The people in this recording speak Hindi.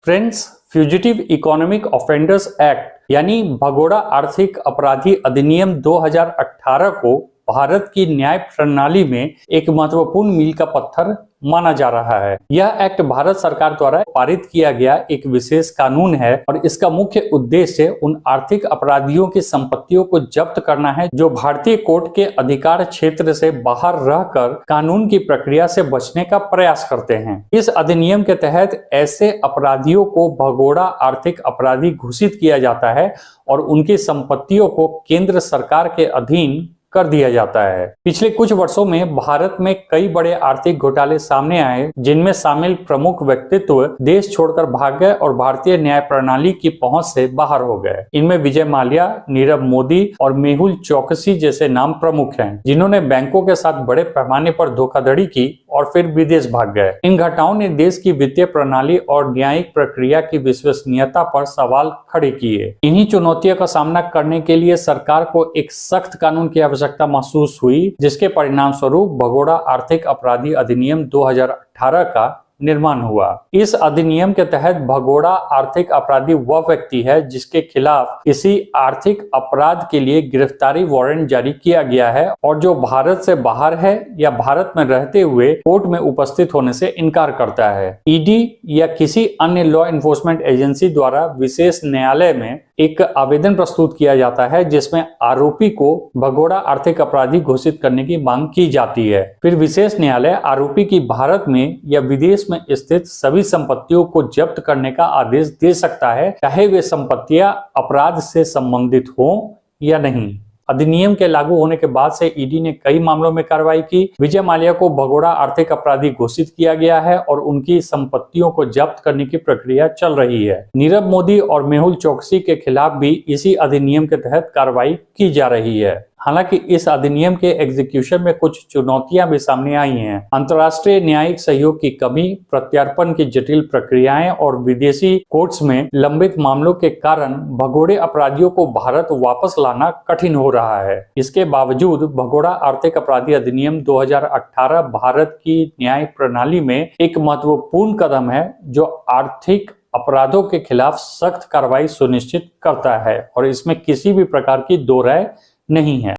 Friends, fugitive economic offenders act यानी भगोड़ा आर्थिक अपराधी अधिनियम 2018 को भारत की न्याय प्रणाली में एक महत्वपूर्ण मील का पत्थर माना जा रहा है। यह एक्ट भारत सरकार द्वारा पारित किया गया एक विशेष कानून है और इसका मुख्य उद्देश्य उन आर्थिक अपराधियों की संपत्तियों को जब्त करना है जो भारतीय कोर्ट के अधिकार क्षेत्र से बाहर रहकर कानून की प्रक्रिया से बचने का प्रयास करते हैं। इस अधिनियम के तहत ऐसे अपराधियों को भगोड़ा आर्थिक अपराधी घोषित किया जाता है और उनकी संपत्तियों को केंद्र सरकार के अधीन कर दिया जाता है। पिछले कुछ वर्षों में भारत में कई बड़े आर्थिक घोटाले सामने आए, जिनमें शामिल प्रमुख व्यक्तित्व देश छोड़कर भाग गए और भारतीय न्याय प्रणाली की पहुंच से बाहर हो गए। इनमें विजय माल्या, नीरव मोदी और मेहुल चोकसी जैसे नाम प्रमुख हैं, जिन्होंने बैंकों के साथ बड़े पैमाने पर धोखाधड़ी की और फिर विदेश भाग गए। इन घटनाओं ने देश की वित्तीय प्रणाली और न्यायिक प्रक्रिया की विश्वसनीयता पर सवाल खड़े किए। इन्हीं चुनौतियों का सामना करने के लिए सरकार को एक सख्त कानून की आवश्यकता महसूस हुई, जिसके परिणाम स्वरूप भगोड़ा आर्थिक अपराधी अधिनियम 2018 का निर्माण हुआ। इस अधिनियम के तहत भगोड़ा आर्थिक अपराधी वह व्यक्ति है जिसके खिलाफ किसी आर्थिक अपराध के लिए गिरफ्तारी वारंट जारी किया गया है और जो भारत से बाहर है या भारत में रहते हुए कोर्ट में उपस्थित होने से इनकार करता है। ईडी या किसी अन्य लॉ एनफोर्समेंट एजेंसी द्वारा विशेष न्यायालय में एक आवेदन प्रस्तुत किया जाता है, जिसमें आरोपी को भगोड़ा आर्थिक अपराधी घोषित करने की मांग की जाती है। फिर विशेष न्यायालय आरोपी की भारत में या विदेश में स्थित सभी संपत्तियों को जब्त करने का आदेश दे सकता है, चाहे वे संपत्तियां अपराध से संबंधित हों या नहीं। अधिनियम के लागू होने के बाद से ईडी ने कई मामलों में कार्रवाई की। विजय माल्या को भगोड़ा आर्थिक अपराधी घोषित किया गया है और उनकी संपत्तियों को जब्त करने की प्रक्रिया चल रही है। नीरव मोदी और मेहुल चोकसी के खिलाफ भी इसी अधिनियम के तहत कार्रवाई की जा रही है। हालांकि इस अधिनियम के एग्जीक्यूशन में कुछ चुनौतियां भी सामने आई हैं। अंतर्राष्ट्रीय न्यायिक सहयोग की कमी, प्रत्यार्पण की जटिल प्रक्रियाएं और विदेशी कोर्ट्स में लंबित मामलों के कारण भगोड़े अपराधियों को भारत वापस लाना कठिन हो रहा है। इसके बावजूद भगोड़ा आर्थिक अपराधी अधिनियम 2018 भारत की न्याय प्रणाली में एक महत्वपूर्ण कदम है, जो आर्थिक अपराधों के खिलाफ सख्त कार्रवाई सुनिश्चित करता है और इसमें किसी भी प्रकार की दो राय नहीं है।